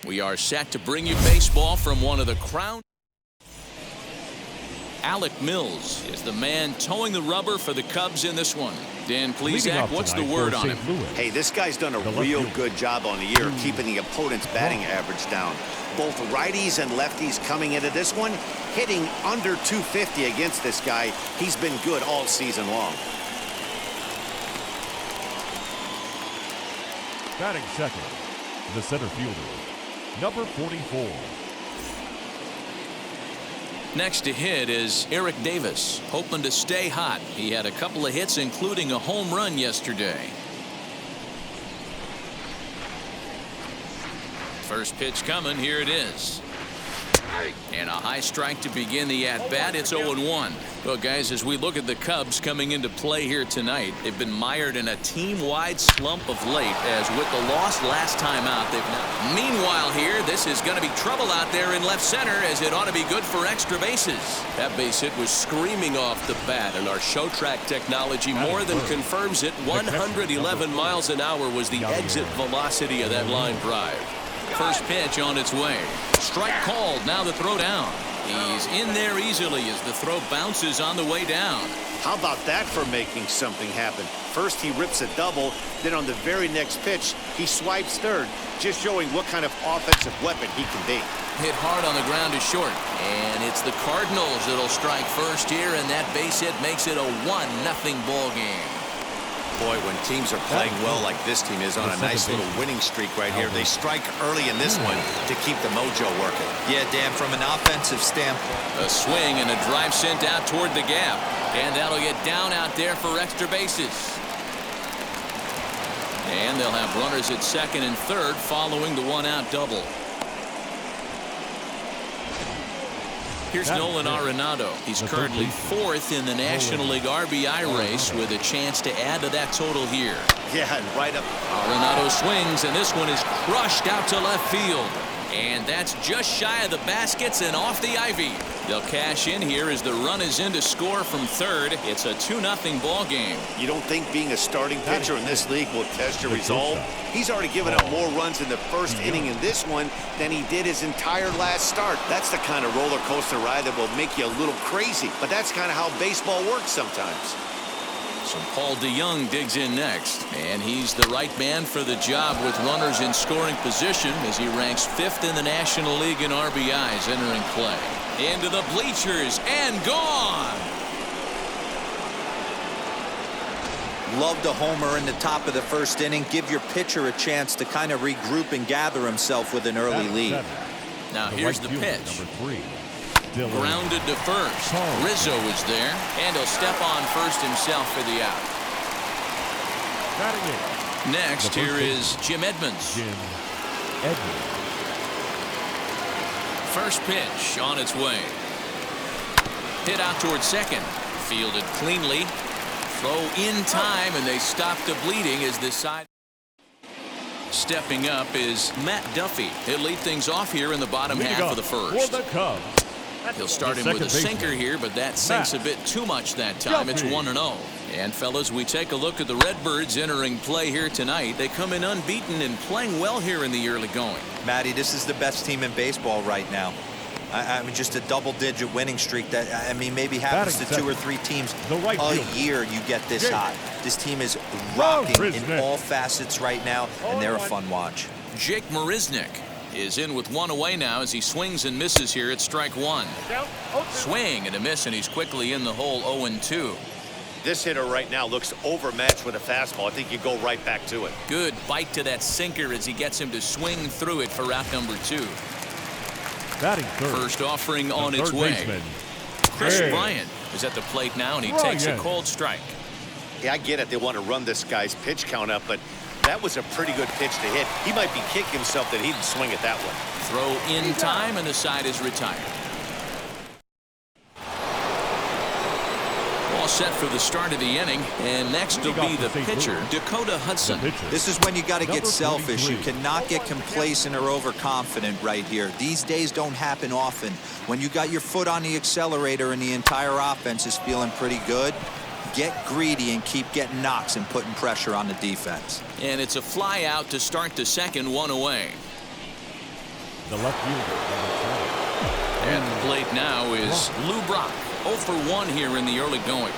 We are set to bring you baseball from one of the crown. Alec Mills is the man towing the rubber for the Cubs in this one. Dan Plesac, what's the word on him? Hey, this guy's done a real good job on the year keeping the opponent's batting average down. Both righties and lefties coming into this one, hitting under 250 against this guy. He's been good all season long. Batting second, the center fielder, number 44. Next to hit is Eric Davis, hoping to stay hot. He had a couple of hits, including a home run yesterday. First pitch coming. Here it is. And a high strike to begin the at-bat. It's 0-1. Well, guys, as we look at the Cubs coming into play here tonight, they've been mired in a team-wide slump of late, as with the loss last time out, they've not. Meanwhile here, this is going to be trouble out there in left center, as it ought to be good for extra bases. That base hit was screaming off the bat, and our show track technology more than confirms it. 111 miles an hour was the exit velocity of that line drive. First pitch on its way. Strike called. Now the throw down. He's in there easily as the throw bounces on the way down. How about that for making something happen? First he rips a double, then on the very next pitch he swipes third, just showing what kind of offensive weapon he can be. Hit hard on the ground to short, and it's the Cardinals that'll strike first here, and that base hit makes it a 1-0 ball game. Boy, when teams are playing well like this team is on a nice little winning streak right here, they strike early in this one to keep the mojo working. Yeah, Dan, from an offensive standpoint. A swing and a drive sent out toward the gap, and that'll get down out there for extra bases. And they'll have runners at second and third following the one-out double. Here's Nolan Arenado. He's currently fourth in the National League RBI race with a chance to add to that total here. Yeah, and right up. Arenado swings, and this one is crushed out to left field. And that's just shy of the baskets and off the ivy. They'll cash in here as the run is in to score from third. It's a 2-0 ball game. You don't think being a starting pitcher in this league will test your resolve? He's already given up more runs in the first inning in this one than he did his entire last start. That's the kind of roller coaster ride that will make you a little crazy. But that's kind of how baseball works sometimes. So Paul DeYoung digs in next, and he's the right man for the job with runners in scoring position as he ranks 5th in the National League in RBIs entering play. Into the bleachers and gone. Love the homer in the top of the first inning. Give your pitcher a chance to kind of regroup and gather himself with an early lead. Now here's the pitch. Grounded to first. Rizzo is there, and he'll step on first himself for the out. Next, here is Jim Edmonds. First pitch on its way. Hit out towards second. Fielded cleanly. Throw in time, and they stop the bleeding as this side. Stepping up is Matt Duffy. He'll lead things off here in the bottom half of the first. He'll start him with a sinker here, but that sinks a bit too much that time. It's 1-0. And fellas, we take a look at the Redbirds entering play here tonight. They come in unbeaten and playing well here in the early going. Matty, this is the best team in baseball right now. I mean, just a double-digit winning streak that, I mean, maybe happens to 2 or 3 teams a year you get this hot. This team is rocking in all facets right now, and they're a fun watch. Jake Marisnick is in with one away now as he swings and misses here at strike one. Swing and a miss, and he's quickly in the hole. 0-2. This hitter right now looks overmatched with a fastball. I think you go right back to it. Good bite to that sinker as he gets him to swing through it for out number 2. Batting third. First offering on its way. Chris Bryant is at the plate now, and he takes a cold strike. Yeah, I get it. They want to run this guy's pitch count up, but that was a pretty good pitch to hit. He might be kicking himself that he didn't swing it that way. Throw in time, and the side is retired. All set for the start of the inning, and next will be the pitcher, Dakota Hudson. This is when you got to get selfish. You cannot get complacent or overconfident right here. These days don't happen often. When you got your foot on the accelerator and the entire offense is feeling pretty good, get greedy and keep getting knocks and putting pressure on the defense. And it's a fly out to start the second, one away. The left fielder, number 20. At the plate now is Lou Brock. 0 for 1 here in the early going.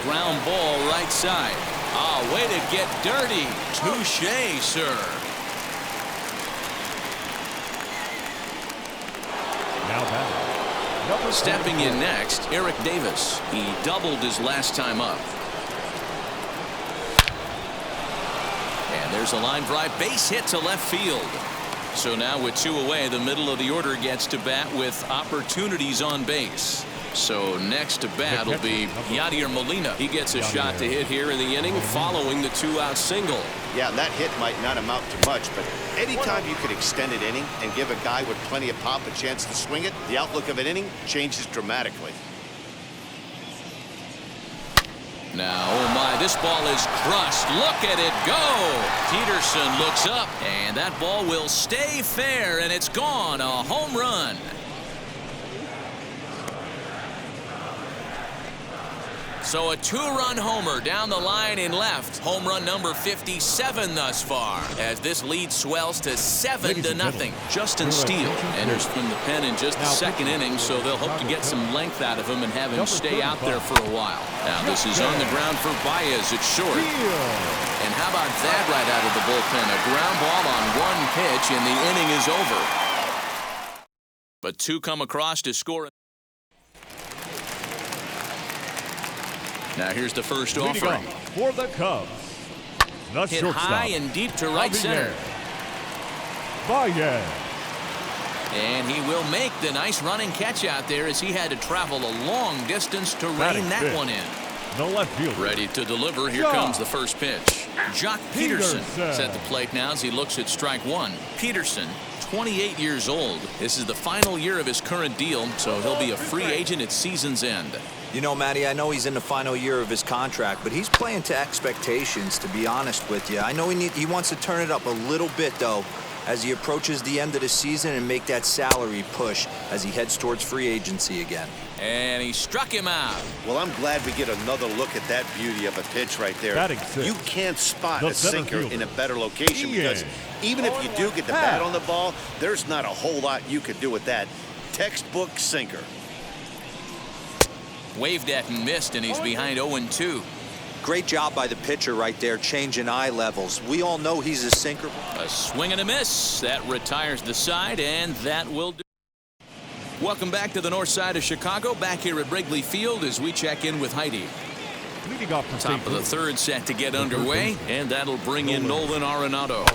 Ground ball right side. Ah, way to get dirty. Touché, sir. Now batting. Number Stepping 44. in next, Eric Davis. He doubled his last time up. And there's a line drive base hit to left field. So now with 2 away, the middle of the order gets to bat with opportunities on base. So next to bat will be Yadier Molina. He gets a shot to hit here in the inning following the 2-out single. Yeah, that hit might not amount to much, but anytime you can extend an inning and give a guy with plenty of pop a chance to swing it, the outlook of an inning changes dramatically. Now, oh my, this ball is crushed. Look at it go. Peterson looks up, and that ball will stay fair, and it's gone. A home run. So a 2-run homer down the line in left. Home run number 57 thus far, as this lead swells to 7-0. Justin Steele enters from the pen in just the second inning, so they'll hope to get some length out of him and have him stay out there for a while. Now this is on the ground for Baez at short. And how about that right out of the bullpen? A ground ball on 1 pitch, and the inning is over. But 2 come across to score. Now here's the first offering. For the Cubs, the Hit shortstop, high and deep to right center. Baez. And he will make the nice running catch out there as he had to travel a long distance to Batting rein that fifth, one in. The left fielder. Ready to deliver. Here comes the first pitch. Jock Peterson is at the plate now as he looks at strike 1. Peterson, 28 years old. This is the final year of his current deal, so he'll be a free agent at season's end. You know, Matty, I know he's in the final year of his contract, but he's playing to expectations, to be honest with you. I know he wants to turn it up a little bit, though, as he approaches the end of the season and make that salary push as he heads towards free agency again. And he struck him out. Well, I'm glad we get another look at that beauty of a pitch right there. You can't spot a sinker in a better location because even if you do get the bat on the ball, there's not a whole lot you could do with that. Textbook sinker. Waved at and missed, and he's behind 0-2. Great job by the pitcher right there, changing eye levels. We all know he's a sinker. A swing and a miss. That retires the side, and that will do. Welcome back to the north side of Chicago, back here at Wrigley Field as we check in with Heidi. Leading off Top of the third set to get underway, and that'll bring in Nolan Arenado.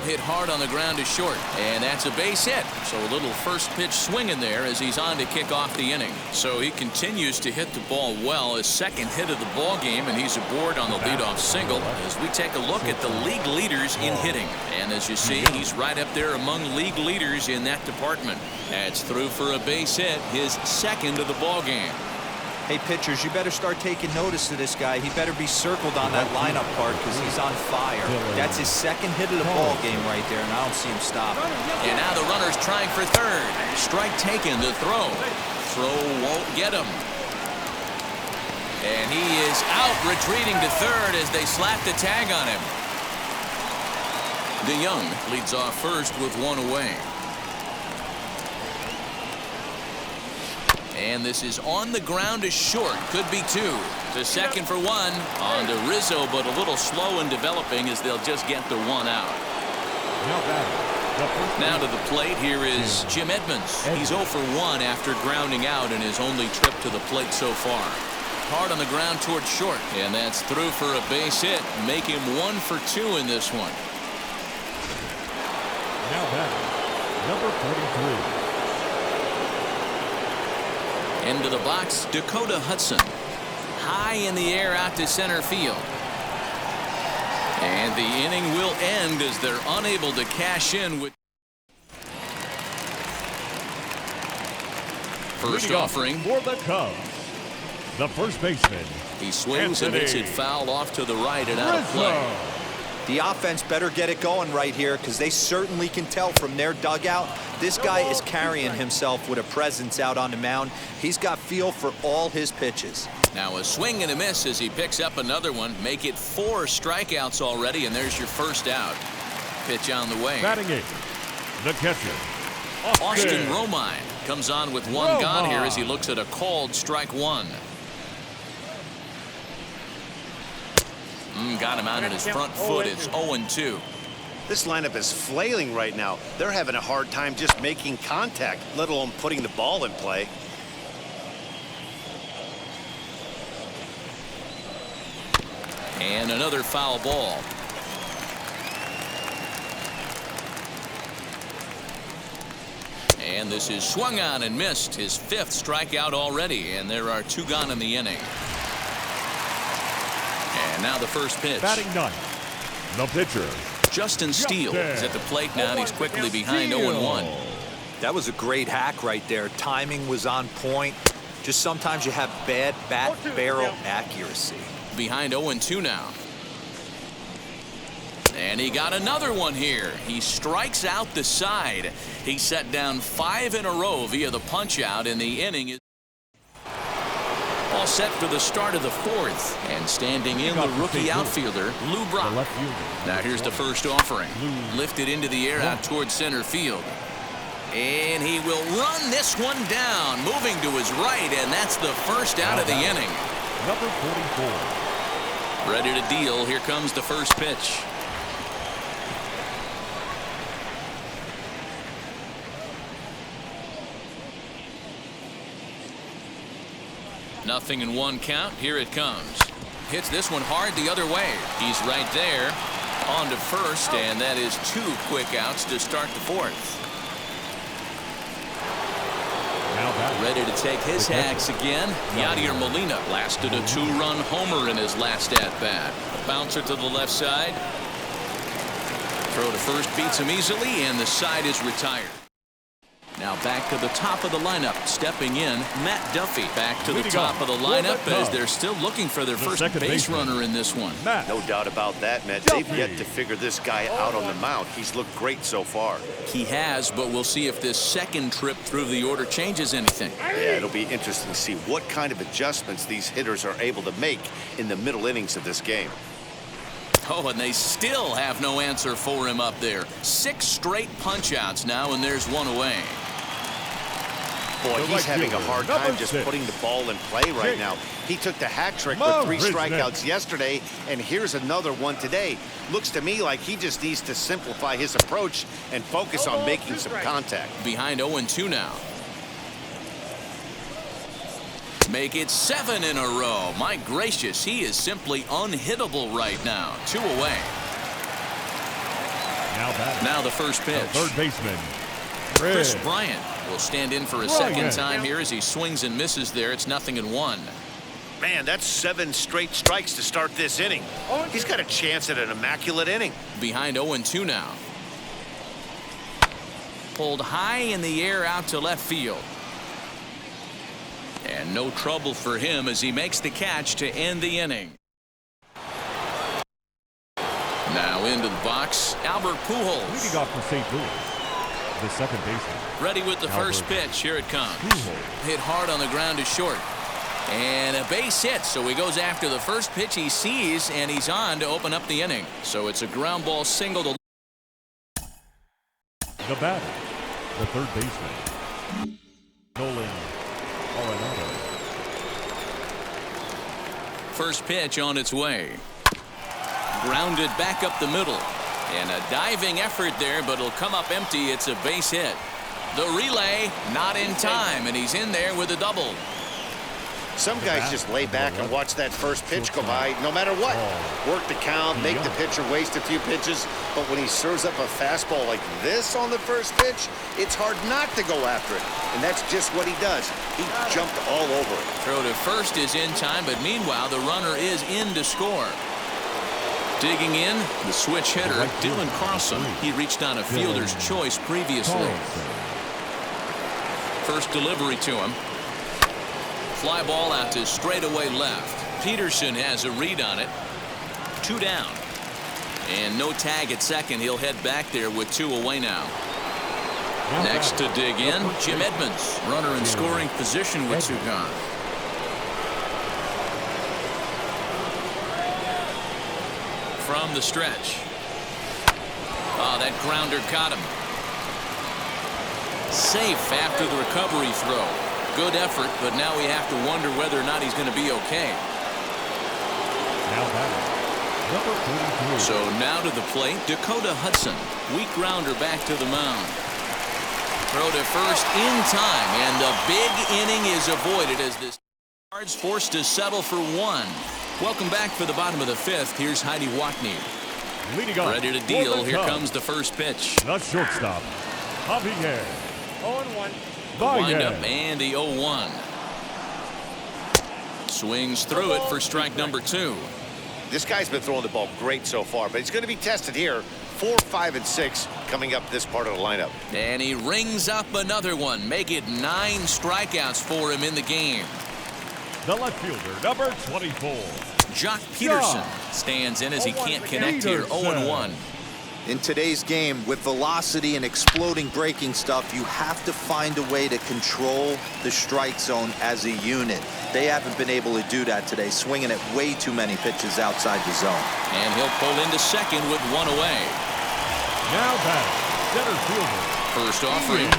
Hit hard on the ground to short, and that's a base hit. So a little first pitch swing in there as he's on to kick off the inning. So he continues to hit the ball well. His second hit of the ball game, and he's aboard on the leadoff single as we take a look at the league leaders in hitting. And as you see, he's right up there among league leaders in that department. That's through for a base hit, his second of the ball game. Hey, pitchers, you better start taking notice of this guy. He better be circled on that lineup part because he's on fire. That's his second hit of the ball game right there, and I don't see him stop. And now the runner's trying for third. Strike taken, the throw. Throw won't get him. And he is out, retreating to third as they slap the tag on him. DeYoung leads off first with 1 away. And this is on the ground to short. Could be 2. To second for 1. On to Rizzo, but a little slow in developing as they'll just get the 1 out. Now to the plate, here is Jim Edmonds. He's 0 for 1 after grounding out in his only trip to the plate so far. Hard on the ground towards short. And that's through for a base hit. Make him 1 for 2 in this one. Now back, number 43. Into the box, Dakota Hudson. High in the air out to center field. And the inning will end as they're unable to cash in with first offering. For the Cubs, the first baseman. He swings and hits it foul off to the right and out of play. The offense better get it going right here because they certainly can tell from their dugout. This guy is carrying himself with a presence out on the mound. He's got feel for all his pitches. Now a swing and a miss as he picks up another one. Make it 4 strikeouts already, and there's your first out. Pitch on the way. Batting 8, The catcher, Austin Romine comes on with one gone here as he looks at a called strike one. Got him out at his front foot. It's 0-2. This lineup is flailing right now. They're having a hard time just making contact, let alone putting the ball in play. And another foul ball. And this is swung on and missed. His 5th strikeout already, and there are 2 gone in the inning. And now the first pitch. Batting 9th, the pitcher, Justin Steele is at the plate now, and he's quickly behind 0-1. That was a great hack right there. Timing was on point. Just sometimes you have bad bat barrel accuracy. Behind 0-2 now. And he got another one here. He strikes out the side. He set down 5 in a row via the punch out, and the inning is all set for the start of the 4th. And standing in, the rookie outfielder, Lou Brock. Now here's the first offering. Lifted into the air out towards center field. And he will run this one down, moving to his right, and that's the first out of the inning. Number 44. Ready to deal. Here comes the first pitch. Nothing in 1 count. Here it comes. Hits this one hard the other way. He's right there. On to first, and that is 2 quick outs to start the 4th. Ready to take his hacks again. Yadier Molina blasted a 2-run homer in his last at-bat. A bouncer to the left side. Throw to first beats him easily, and the side is retired. Now back to the top of the lineup. Stepping in, Matt Duffy. Back to the top of the lineup as they're still looking for their first base runner in this one. No doubt about that, Matt. They've yet to figure this guy out on the mound. He's looked great so far. He has, but we'll see if this second trip through the order changes anything. Yeah, it'll be interesting to see what kind of adjustments these hitters are able to make in the middle innings of this game. Oh, and they still have no answer for him up there. 6 straight punch-outs now, and there's 1 away. Boy, he's having a hard time just putting the ball in play right now. He took the hat trick with 3 strikeouts yesterday, and here's another one today. Looks to me like he just needs to simplify his approach and focus on making some contact. Behind 0-2 now. Make it 7 in a row. My gracious, he is simply unhittable right now. 2 away. Now the first pitch. The third baseman, Chris Bryant will stand in for a second time here as he swings and misses there. It's 0-1. Man, that's 7 straight strikes to start this inning. He's got a chance at an immaculate inning. Behind 0-2 now. Pulled high in the air out to left field. And no trouble for him as he makes the catch to end the inning. Now into the box, Albert Pujols. Leading off for St. Louis, the second baseman. Ready with the first pitch. Here it comes. Hit hard on the ground to short. And a base hit, so he goes after the first pitch he sees, and he's on to open up the inning. So it's a ground ball single to the batter, the third baseman, Nolan Arenado. First pitch on its way. Grounded back up the middle. And a diving effort there, but it'll come up empty. It's a base hit. The relay not in time, and he's in there with a double. Some guys just lay back and watch that first pitch go by no matter what. Work the count, make the pitcher waste a few pitches, but when he serves up a fastball like this on the first pitch, it's hard not to go after it, and that's just what he does. He jumped all over it. Throw to first is in time, but meanwhile the runner is in to score. Digging in, the switch hitter, Dylan Carlson. He reached on a fielder's choice previously. First delivery to him. Fly ball out to straightaway left. Peterson has a read on it. 2 down. And no tag at second. He'll head back there with 2 away now. Next to dig in, Jim Edmonds. Runner in scoring position with 2 gone. From the stretch. Oh, that grounder caught him. Safe after the recovery throw. Good effort, but now we have to wonder whether or not he's going to be okay. Now batting, number 43. So now to the plate, Dakota Hudson. Weak grounder back to the mound. Throw to first in time, and the big inning is avoided as this Cards forced to settle for one. Welcome back for the bottom of the fifth. Here's Heidi Watney. Leading off. Ready to deal. Here comes the first pitch. The shortstop, Javier. 0-1. Wind up and the 0-1. Swings through it for strike number 2. This guy's been throwing the ball great so far, but he's going to be tested here. 4, 5, and 6 coming up this part of the lineup. And he rings up another one. Make it 9 strikeouts for him in the game. The left fielder, number 24. Jock Peterson stands in as he can't connect here. 0-1. In today's game, with velocity and exploding breaking stuff, you have to find a way to control the strike zone as a unit. They haven't been able to do that today, swinging at way too many pitches outside the zone. And he'll pull into second with 1 away. Now batting, center fielder. First offering.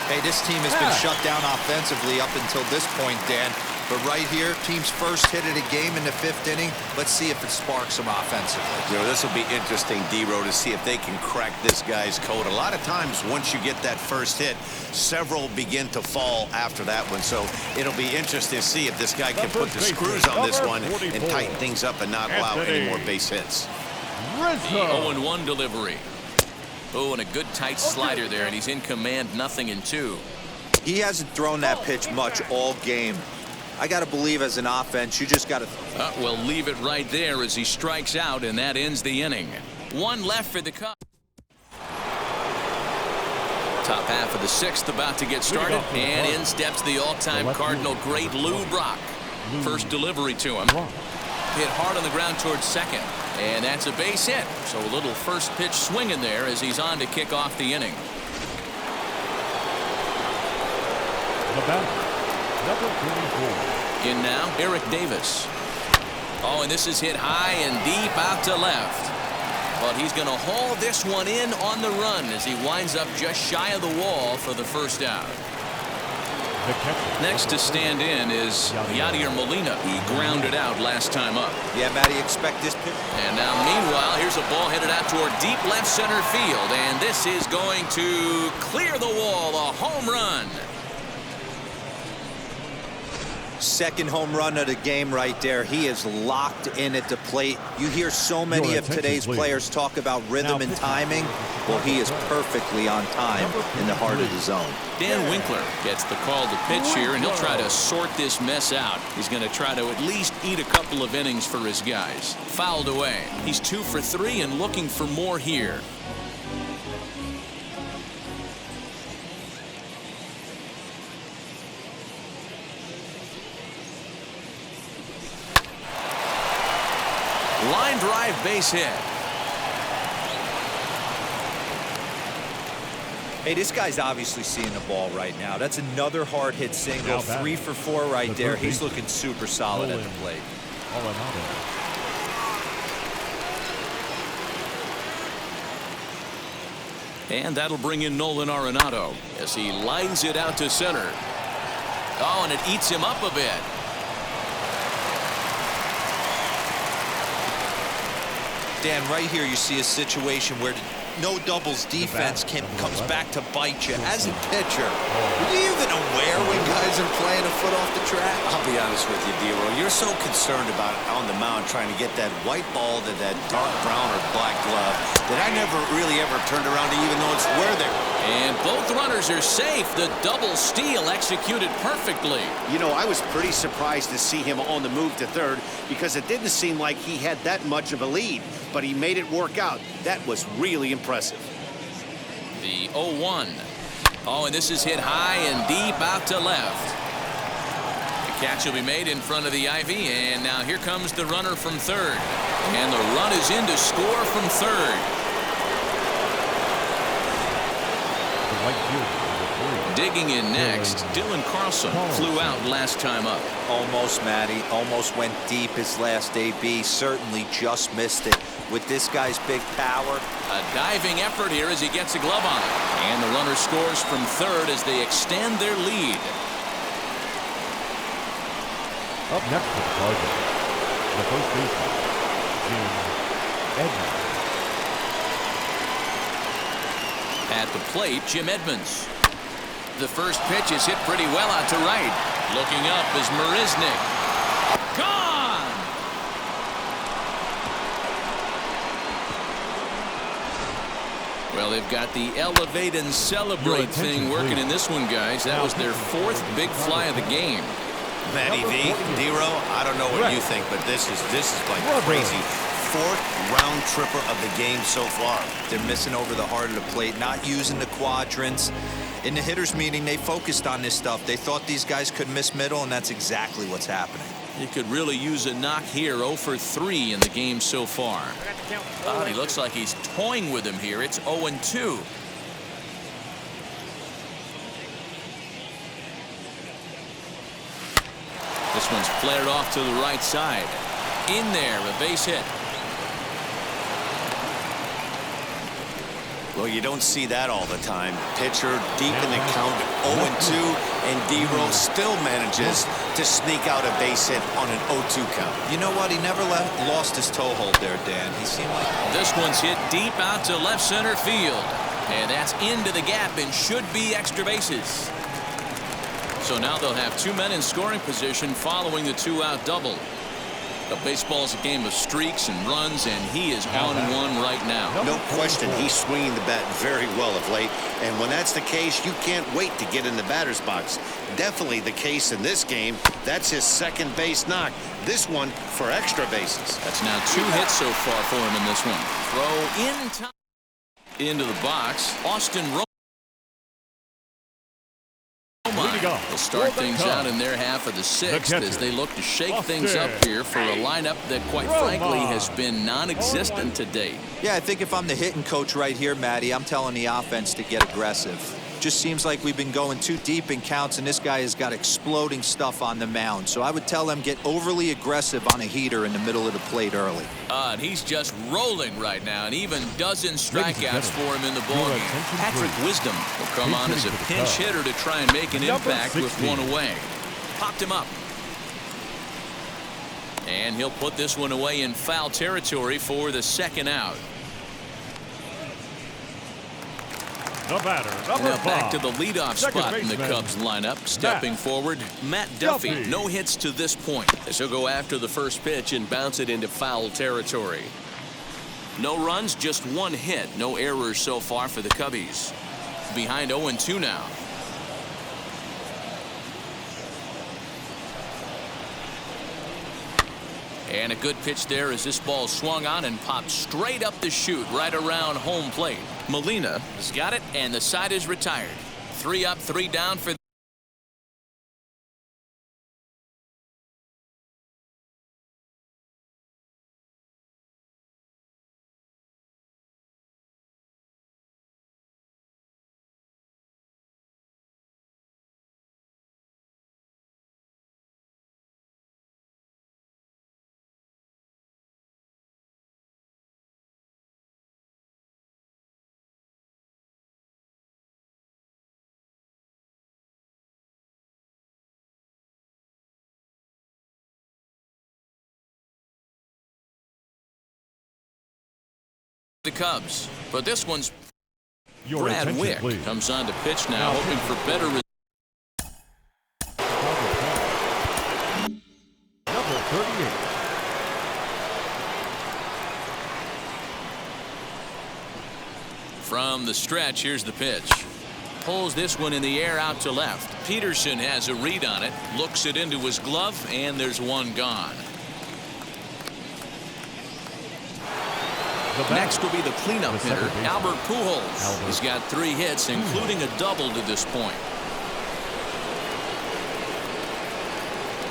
Hey, this team has been shut down offensively up until this point, Dan. But right here, team's first hit of the game in the 5th inning. Let's see if it sparks them offensively. You know, this will be interesting, D-Row, to see if they can crack this guy's code. A lot of times, once you get that first hit, several begin to fall after that one. So it'll be interesting to see if this guy can put the screws on this one and tighten things up and not allow any more base hits. The 0-1 delivery. Oh, and a good tight slider there, and he's in command, 0-2. He hasn't thrown that pitch much all game. I got to believe as an offense, you just got to. We'll leave it right there as he strikes out, and that ends the inning. 1 left for the Cubs. Top half of the 6th about to get started, and in steps the all-time Cardinal great Lou Brock. First delivery to him. Hit hard on the ground towards second, and that's a base hit. So a little first pitch swing in there as he's on to kick off the inning. The batter, number 44. In now, Eric Davis. Oh, and this is hit high and deep out to left. But he's going to haul this one in on the run as he winds up just shy of the wall for the first out. Next to stand in is Yadier Molina. He grounded out last time up. Yeah, Matty, expect this pitch. And now, meanwhile, here's a ball headed out toward deep left center field. And this is going to clear the wall, a home run. Second home run of the game right there. He is locked in at the plate. You hear so many of today's players talk about rhythm and timing. Well, he is perfectly on time in the heart of the zone. Dan Winkler gets the call to pitch here, and he'll try to sort this mess out. He's going to try to at least eat a couple of innings for his guys. Fouled away. He's 2 for 3 and looking for more here. Line drive base hit. Hey, this guy's obviously seeing the ball right now. That's another hard hit single. 3 for 4 right there. He's looking super solid at the plate. And that'll bring in Nolan Arenado as he lines it out to center. Oh, and it eats him up a bit. Dan, right here you see a situation where no doubles defense comes back to bite you. As a pitcher, are you even aware when guys are playing a foot off the track? I'll be honest with you, D-Row. You're so concerned about on the mound trying to get that white ball to that dark brown or black glove that I never really ever turned around to even know it's where they were. And both runners are safe. The double steal executed perfectly. You know, I was pretty surprised to see him on the move to third because it didn't seem like he had that much of a lead, but he made it work out. That was really impressive. The 0-1. Oh, and this is hit high and deep out to left. The catch will be made in front of the ivy, and now here comes the runner from third. And the run is in to score from third. Digging in next, Dylan Carlson flew out last time up. Almost, Matty. Almost went deep his last AB. Certainly just missed it. With this guy's big power. A diving effort here as he gets a glove on it. And the runner scores from third as they extend their lead. Up next for the Cardinals, the first baseman, Jim Edmonds. At the plate, Jim Edmonds. The first pitch is hit pretty well out to right. Looking up is Marisnik. Gone! Well, they've got the elevate and celebrate thing working in this one, guys. That was their fourth big fly of the game. Matty V, D-Row, I don't know what you think, but this is like crazy. Fourth round tripper of the game so far. They're missing over the heart of the plate, not using the quadrants. In the hitters meeting, they focused on this stuff. They thought these guys could miss middle, and that's exactly what's happening. He could really use a knock here. 0 for 3 in the game so far. He looks like he's toying with him here. It's 0-2. This one's flared off to the right side. In there, a base hit. Well, you don't see that all the time. Pitcher deep in the count, 0-2, and D-Row still manages to sneak out a base hit on an 0-2 count. You know what? He never lost his toehold there, Dan. He seemed like... This one's hit deep out to left center field. And that's into the gap and should be extra bases. So now they'll have 2 men in scoring position following the 2-out double. But baseball's a game of streaks and runs, and he is on one right now. No question, he's swinging the bat very well of late. And when that's the case, you can't wait to get in the batter's box. Definitely the case in this game. That's his second base knock. This one for extra bases. That's now 2 hits so far for him in this one. Throw in time. Into the box. Austin Romine will start things out in their half of the 6th as they look to shake things up here for a lineup that, quite frankly, has been non-existent to date. Yeah, I think if I'm the hitting coach right here, Matty, I'm telling the offense to get aggressive. Just seems like we've been going too deep in counts, and this guy has got exploding stuff on the mound. So I would tell them get overly aggressive on a heater in the middle of the plate early. And he's just rolling right now, and even dozen strikeouts for him in the ballgame. Patrick Wisdom will come on as a pinch hitter to try and make an impact with one away. Popped him up. And he'll put this one away in foul territory for the 2nd out. The batter, now back to the leadoff spot in the Cubs lineup. Stepping forward, Matt Duffy. No hits to this point. As he'll go after the first pitch and bounce it into foul territory. No runs, just 1 hit. No errors so far for the Cubbies. Behind 0-2 now. And a good pitch there as this ball swung on and popped straight up the chute right around home plate. Molina has got it, and the side is retired. 3 up, 3 down for the Cubs. But this one's Brad Wick comes on to pitch now, hoping for better results. Number 38. From the stretch, here's the pitch. Pulls this one in the air out to left. Peterson has a read on it, looks it into his glove, and there's one gone. Next will be the cleanup hitter, Albert Pujols. He's got 3 hits, including a double to this point.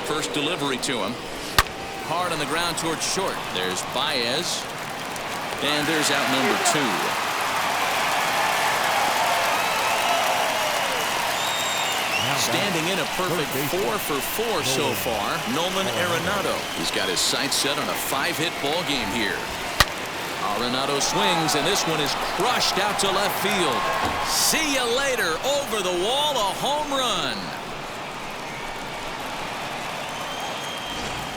First delivery to him. Hard on the ground towards short. There's Baez. And there's out number 2. 2 standing in a perfect 4 for 4 so far, Nolan Arenado. He's got his sights set on a 5-hit ball game here. Arenado swings, and this one is crushed out to left field. See you later. Over the wall, a home run.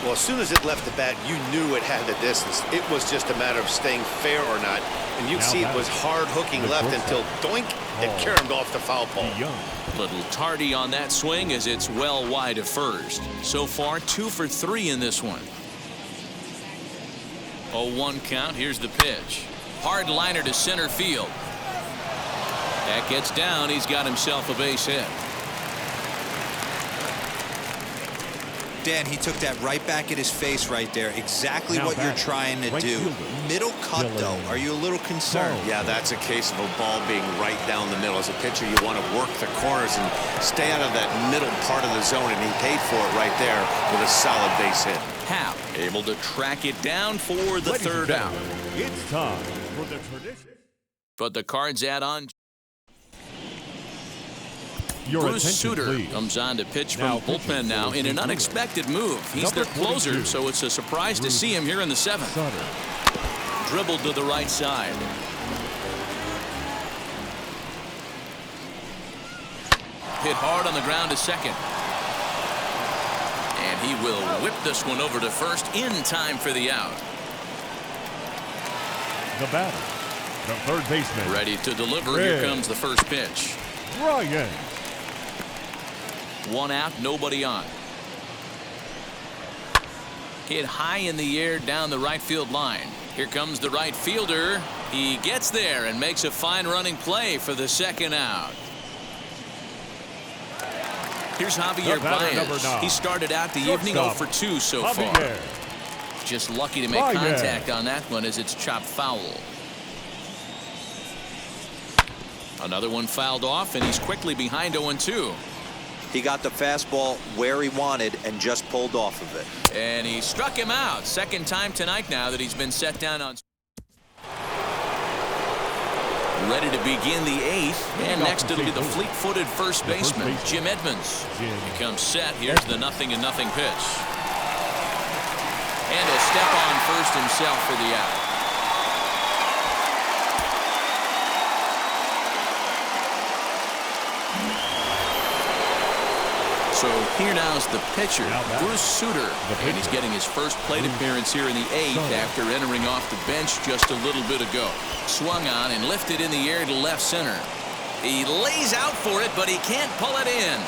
Well, as soon as it left the bat, you knew it had the distance. It was just a matter of staying fair or not. And you see it was hard hooking left until, doink, it caromed off the foul pole. Little tardy on that swing as it's well wide of first. So far, 2 for 3 in this one. 0-1 count. Here's the pitch. Hard liner to center field. That gets down. He's got himself a base hit. Dan, he took that right back at his face right there. Exactly what you're trying to do. Middle cut, though. Are you a little concerned? Yeah, that's a case of a ball being right down the middle. As a pitcher, you want to work the corners and stay out of that middle part of the zone, and he paid for it right there with a solid base hit. Happ able to track it down for the third out. It's time for the tradition. But the Cards add on. Bruce Sutter comes on to pitch from bullpen now in an unexpected move. He's their closer, so it's a surprise to see him here in the 7th. Dribbled to the right side. Hit hard on the ground to second. And he will whip this one over to first in time for the out. The batter, the third baseman. Ready to deliver. Here comes the first pitch. Ryan. 1 out, nobody on. Hit high in the air down the right field line. Here comes the right fielder. He gets there and makes a fine running play for the second out. Here's Javier Baez. He started out the evening 0 for 2 so far. Just lucky to make contact on that one as it's chopped foul. Another one fouled off, and he's quickly behind 0-2. He got the fastball where he wanted and just pulled off of it. And he struck him out. Second time tonight now that he's been set down on. Ready to begin the 8th. And next it'll be the fleet-footed first baseman, Jim Edmonds. He comes set. Here's the 0-0 pitch. And he'll step on first himself for the out. So here now is the pitcher, Bruce Sutter, and he's getting his first plate appearance here in the 8th after entering off the bench just a little bit ago. Swung on and lifted in the air to left center. He lays out for it, but he can't pull it in.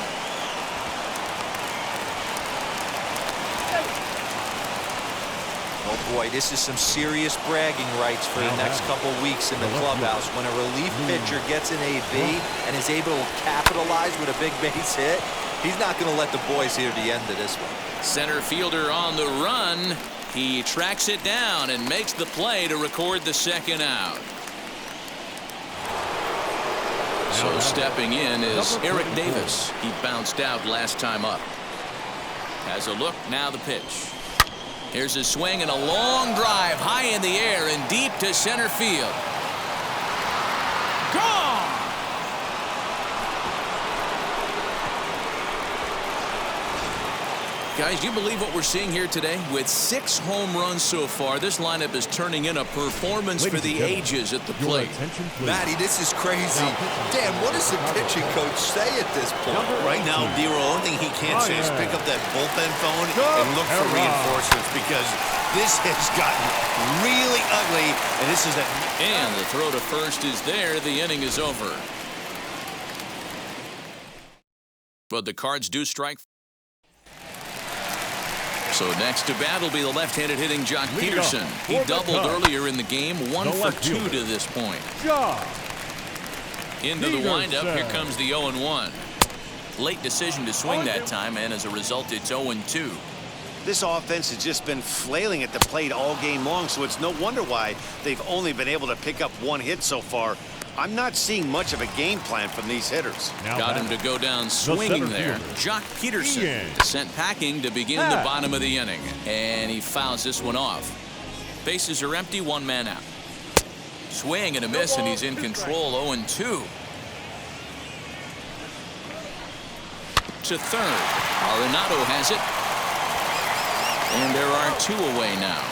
Oh boy, this is some serious bragging rights for the next couple weeks in the clubhouse. When a relief pitcher gets an AB and is able to capitalize with a big base hit, he's not going to let the boys hear the end of this one. Center fielder on the run. He tracks it down and makes the play to record the second out. So stepping in is Eric Davis. He bounced out last time up. Has a look, now the pitch. Here's a swing and a long drive high in the air and deep to center field. Gone! Guys, do you believe what we're seeing here today? With 6 home runs so far, this lineup is turning in a performance for the ages at the plate. Matty, this is crazy. Dan, what does the pitching coach say at this point? Right now, the only thing he can't say is pick up that bullpen phone and look for reinforcements, because this has gotten really ugly, and this is And the throw to first is there. The inning is over. But the Cards do strike. So next to bat will be the left-handed hitting Jock Peterson. He doubled earlier in the game, 1 for 2 to this point. Into the windup, here comes the 0-1. Late decision to swing that time, and as a result, it's 0-2. This offense has just been flailing at the plate all game long, so it's no wonder why they've only been able to pick up 1 hit so far. I'm not seeing much of a game plan from these hitters. Got him to go down swinging there. Jock Peterson sent packing to begin the bottom of the inning. And he fouls this one off. Bases are empty, 1 man out. Swing and a miss, and he's in control, 0-2. to third. Arenado has it. And there are 2 away now.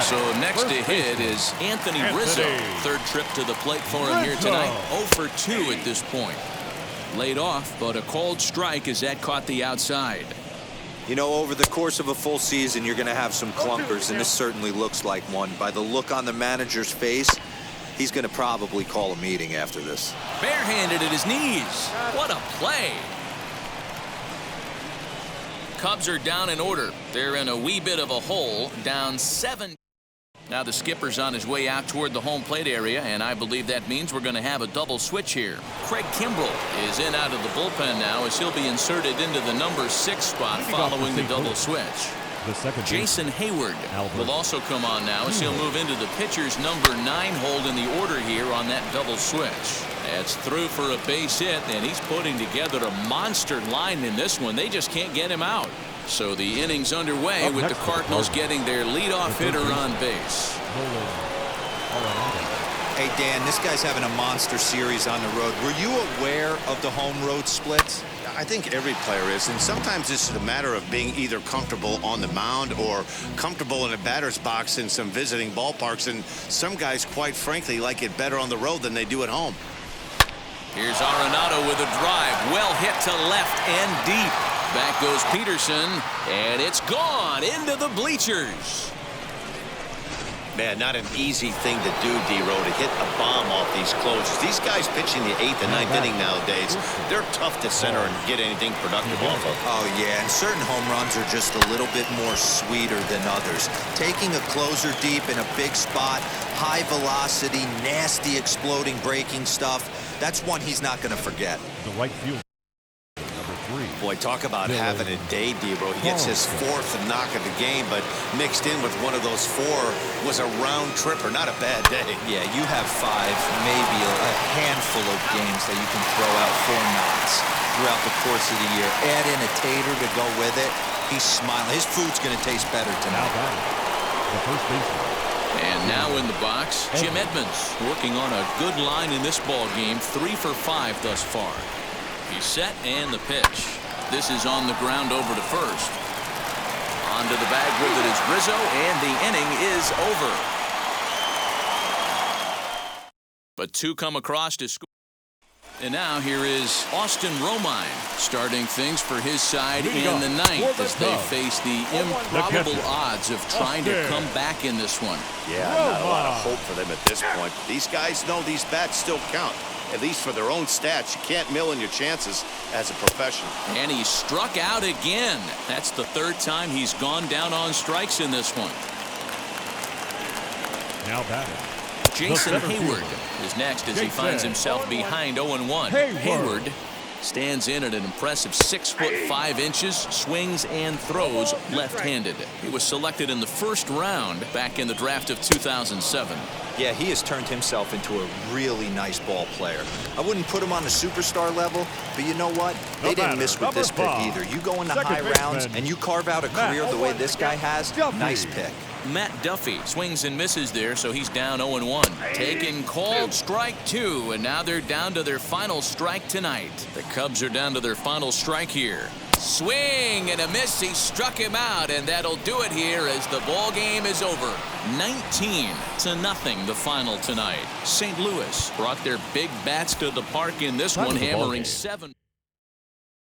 So next to hit is Anthony Rizzo. Third trip to the plate for him here tonight. 0 for 2 at this point. Laid off, but a called strike as that caught the outside. You know, over the course of a full season, you're going to have some clunkers, and this certainly looks like one. By the look on the manager's face, he's going to probably call a meeting after this. Barehanded at his knees. What a play. Cubs are down in order. They're in a wee bit of a hole, down 7. Now the skipper's on his way out toward the home plate area, and I believe that means we're going to have a double switch here. Craig Kimbrell is in out of the bullpen now as he'll be inserted into the number 6 spot following the double switch. Jason Hayward will also come on now as he'll move into the pitcher's number 9 hold in the order here on that double switch. That's through for a base hit, and he's putting together a monster line in this one. They just can't get him out. So the inning's underway with the Cardinals getting their leadoff hitter on base. Hey, Dan, this guy's having a monster series on the road. Were you aware of the home-road splits? I think every player is, and sometimes this is a matter of being either comfortable on the mound or comfortable in a batter's box in some visiting ballparks, and some guys, quite frankly, like it better on the road than they do at home. Here's Arenado with a drive. Well hit to left and deep. Back goes Peterson, and it's gone into the bleachers. Man, not an easy thing to do, D-Row, to hit a bomb off these closers. These guys pitching the 8th and 9th inning nowadays, they're tough to center and get anything productive off of. Oh, yeah, and certain home runs are just a little bit more sweeter than others. Taking a closer deep in a big spot, high velocity, nasty exploding breaking stuff, that's one he's not going to forget. The right field. Boy, talk about having a day, D-Bro. He gets his 4th knock of the game, but mixed in with one of those 4 was a round tripper. Not a bad day. Yeah, you have 5, maybe a handful of games that you can throw out 4 knocks throughout the course of the year. Add in a tater to go with it. He's smiling. His food's going to taste better tonight. The first baseman. And now in the box, Jim Edmonds working on a good line in this ball game. 3 for 5 thus far. He's set and the pitch. This is on the ground over to first. Onto the bag with it is Rizzo, and the inning is over. But 2 come across to score. And now here is Austin Romine starting things for his side in the 9th as they face the improbable odds of trying to come back in this one. Yeah, not a lot of hope for them at this point. These guys know these bats still count. At least for their own stats. You can't mill in your chances as a professional. And he struck out again. That's the 3rd time he's gone down on strikes in this one. Now batting. Jason Hayward is next as he finds himself behind 0-1. Hayward stands in at an impressive 6'5", swings and throws left-handed. He was selected in the 1st round back in the draft of 2007. Yeah, he has turned himself into a really nice ball player. I wouldn't put him on the superstar level, but you know what? They didn't miss with this pick either. You go into high rounds and you carve out a career the way this guy has, nice pick. Matt Duffy swings and misses there, so he's down 0-1. Taken called strike 2, and now they're down to their final strike tonight. The Cubs are down to their final strike here. Swing and a miss. He struck him out, and that'll do it here as the ball game is over. 19-0 the final tonight. St. Louis brought their big bats to the park in this one, hammering 7.